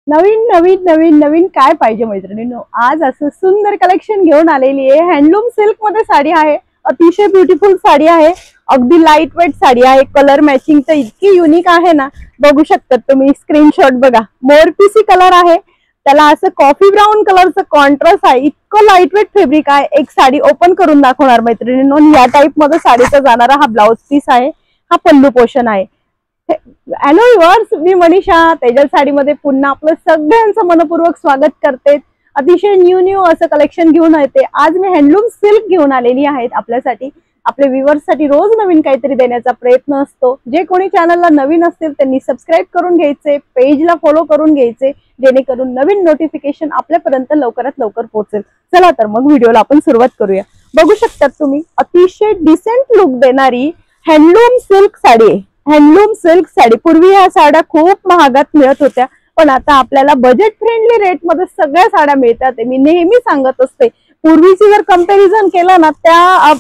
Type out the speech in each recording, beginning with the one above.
नवीन नवीन नवीन नवीन काय पाहिजे मैत्रिणींनो, आज असं सुंदर कलेक्शन घेऊन आलेली आहे। हँडलूम सिल्क मध्ये साडी आहे, अतिशय ब्युटिफुल साडी आहे, अगदी लाईट वेट साडी आहे। कलर मॅचिंग तर इतकी युनिक आहे ना, बघू शकता तुम्ही स्क्रीनशॉट बघा। मोरपिसी कलर आहे, त्याला असं कॉफी ब्राऊन कलरचं कॉन्ट्रास्ट आहे, इतकं लाईट वेट फॅब्रिक आहे। एक साडी ओपन करून दाखवणार मैत्रिणींनो, या टाइप मध्ये साडीचा जाणारा हा ब्लाउज पीस आहे, हा पल्लू पोर्शन आहे। हॅलो व्ह्यूअर्स, मी मनीषा तेजल साडीमध्ये पुन्हा आपलं सगळ्यांचं मनपूर्वक स्वागत करते। अतिशय न्यू असं कलेक्शन घेऊन येते। आज मी हँडलूम सिल्क घेऊन आलेली आहे आपल्यासाठी, आपल्या व्ह्यूअर्स साठी रोज नवीन काहीतरी देण्याचा प्रयत्न असतो। जे कोणी चॅनलला नवीन असतील त्यांनी सबस्क्राईब करून घ्यायचे, पेजला फॉलो करून घ्यायचे, जेणेकरून नवीन नोटिफिकेशन आपल्यापर्यंत लवकरात लवकर पोहोचेल। चला तर मग व्हिडिओला आपण सुरुवात करूया। बघू शकतात तुम्ही अतिशय डिसेंट लुक देणारी हँडलूम सिल्क साडी आहे। हँडलूम सिल्क साडी, पूर्वी ह्या साड्या खूप महागात मिळत होत्या, पण आता आपल्याला बजेट फ्रेंडली रेट मध्ये सगळ्या साड्या मिळतात। मी नेहमी सांगत असते, पूर्वीची जर कंपॅरिझन केलं ना, त्या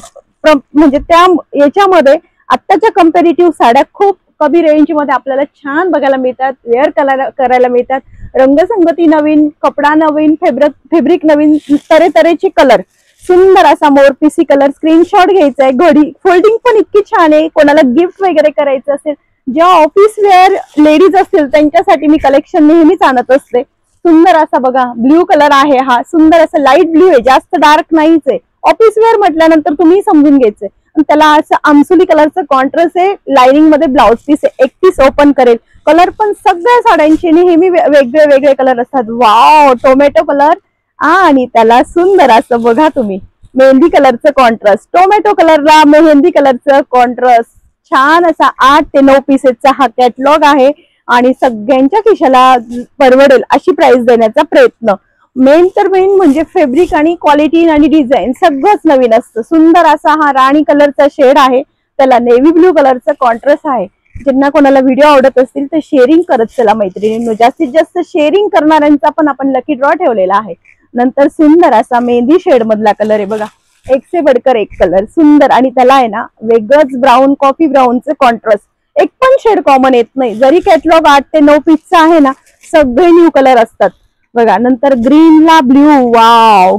याच्यामध्ये आत्ताच्या कंपॅरेटिव्ह साड्या खूप कमी रेंज मध्ये आपल्याला छान बघायला मिळतात, वेअर करायला मिळतात। रंगसंगती नवीन, कपडा नवीन, फॅब्रिक नवीन, तऱ्हेचे कलर, सुंदर असा मोरपिसी कलर। स्क्रीनशॉट घ्यायचा आहे। घडी फोल्डिंग पण इतकी छान आहे, कोणाला गिफ्ट वगैरे करायचं असेल, ज्या ऑफिस वेअर लेडीज असतील त्यांच्यासाठी मी कलेक्शन नेहमीच आणत असते। सुंदर असा बघा ब्ल्यू कलर आहे, हा सुंदर असा लाईट ब्ल्यू आहे, जास्त डार्क नाहीच आहे। ऑफिस वेअर म्हटल्यानंतर तुम्ही समजून घ्यायचंय। त्याला असं आमसुली कलरचं कॉन्ट्रास्ट आहे, लाइनिंग मध्ये ब्लाउज पीस आहे। एक पीस ओपन करेल, कलर पण सगळ्या साड्यांचे नेहमी वेगळे वेगळे कलर असतात। वाव, टोमॅटो कलर आणि त्याला सुंदर असं बघा तुम्ही मेहंदी कलरचं कॉन्ट्रास्ट, टोमॅटो कलरला मेहंदी कलरचं कॉन्ट्रास्ट, छान असा 8 ते 9 पीसेसचा हा कॅटलॉग आहे आणि सगळ्यांच्या खिशाला परवडेल अशी प्राइस देण्याचा प्रयत्न। मेन तर मेन म्हणजे फॅब्रिक आणि क्वालिटी आणि डिझाईन सगळंच नवीन असतं। सुंदर असा हा राणी कलरचा शेड आहे, त्याला नेव्ही ब्ल्यू कलरचा कॉन्ट्रास्ट आहे। ज्यांना कोणाला व्हिडिओ आवडत असतील तर शेअरिंग करत चला मैत्रिणींनो, जास्तीत जास्त शेअरिंग करणाऱ्यांचा पण आपण लकी ड्रॉ ठेवलेला आहे। नंतर सुंदर असा मेहंदी शेड मधला कलर आहे बघा, एक से बढ़कर एक कलर सुंदर, आणि त्याला आहे ना वेगळंच ब्राऊन, कॉफी ब्राऊनचं कॉन्ट्रास्ट, एक पण शेड कॉमन येत नाही। जरी कॅटलॉग 8 ते 9 पीसचा आहे ना, सगळे न्यू कलर असतात बघा। नंतर ग्रीनला ब्ल्यू, वाव,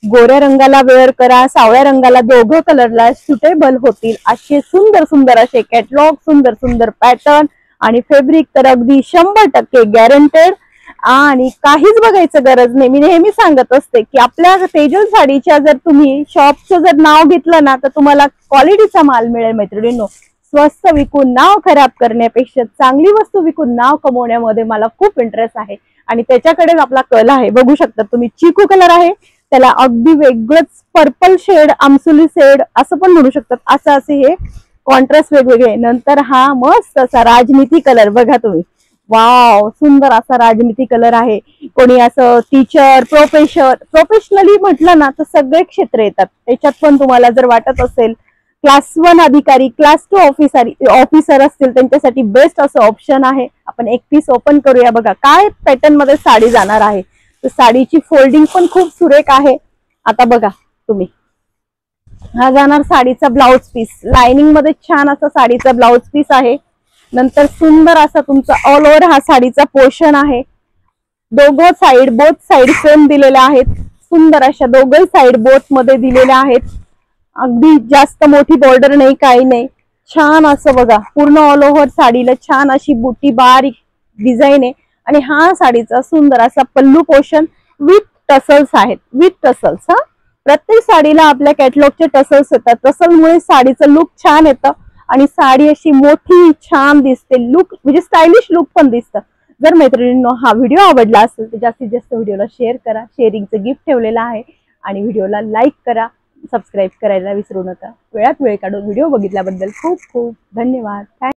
गोऱ्या रंगाला वेअर करा, सावळ्या रंगाला, दोघं कलरला सुटेबल होतील असे सुंदर सुंदर असे कॅटलॉग, सुंदर सुंदर पॅटर्न, आणि फॅब्रिक तर अगदी 100% गॅरंटेड, आणि काहीच बघायचं गरज नाही। मी नेहमी सांगत असते की आपल्या तेजल साडीच्या जर तुम्ही शॉपचं जर नाव घेतलं ना, तर तुम्हाला क्वालिटीचा माल मिळेल मैत्रिणींनो। स्वस्त विकून नाव खराब करण्यापेक्षा चांगली वस्तू विकून नाव कमवण्यामध्ये मला खूप इंटरेस्ट आहे, आणि त्याच्याकडेच आपला कल आहे। बघू शकता तुम्ही चिकू कलर आहे, त्याला अगदी वेगळंच पर्पल शेड, आमसुली शेड असं पण म्हणू शकतात, असं असे हे कॉन्ट्रास्ट वेगवेगळे। नंतर हा मस्त असा राजनीती कलर बघा तुम्ही, वाव, सुंदर असा राजनीती कलर आहे। कोणी असं टीचर, प्रोफेशनली म्हटलं ना तर सगळे क्षेत्र येतात त्याच्यात। पण तुम्हाला जर वाटत असेल क्लास 1 अधिकारी, क्लास 2 ऑफिसर असतील त्यांच्यासाठी बेस्ट असं ऑप्शन आहे। आपण एक पीस ओपन करूया बघा, काय पॅटर्न मध्ये साडी जाणार आहे। तर साडीची फोल्डिंग पण खूप सुरेख आहे। आता बघा तुम्ही, हा जाणार साडीचा ब्लाउज पीस, लाइनिंग मध्ये छान असा साडीचा ब्लाउज पीस आहे। नंतर सुंदर असा तुमचा ऑल ओव्हर हा साडीचा पोर्शन आहे। बोथ साइड सेम दिलेल्या आहेत, सुंदर अशा दोघं साइड बोथ मध्ये दिलेल्या आहेत। अगदी जास्त मोठी बॉर्डर नाही, काही नाही, छान असं बघा पूर्ण ऑल ओव्हर साडीला छान अशी बुटी बारीक डिझाईन आहे। आणि हा साडीचा सुंदर असा पल्लू पोर्शन विथ टसल्स आहेत, विथ टसल्स। हा, प्रत्येक साडीला आपल्या कॅटलॉगचे टसल्स येतात, टसलमुळे साडीचं लुक छान येतं आणि साडी अशी मोठी छान दिसते, लुक म्हणजे स्टायलिश लुक पण दिसतं। जर मैत्रिणींनो हा व्हिडिओ आवडला असेल तर जास्तीत जास्त व्हिडिओला शेअर करा, शेअरिंगचं गिफ्ट ठेवलेलं आहे, आणि व्हिडिओला लाईक करा, सबस्क्राईब करायला विसरू नका। वेळात वेळ काढून व्हिडिओ बघितल्याबद्दल खूप खूप धन्यवाद।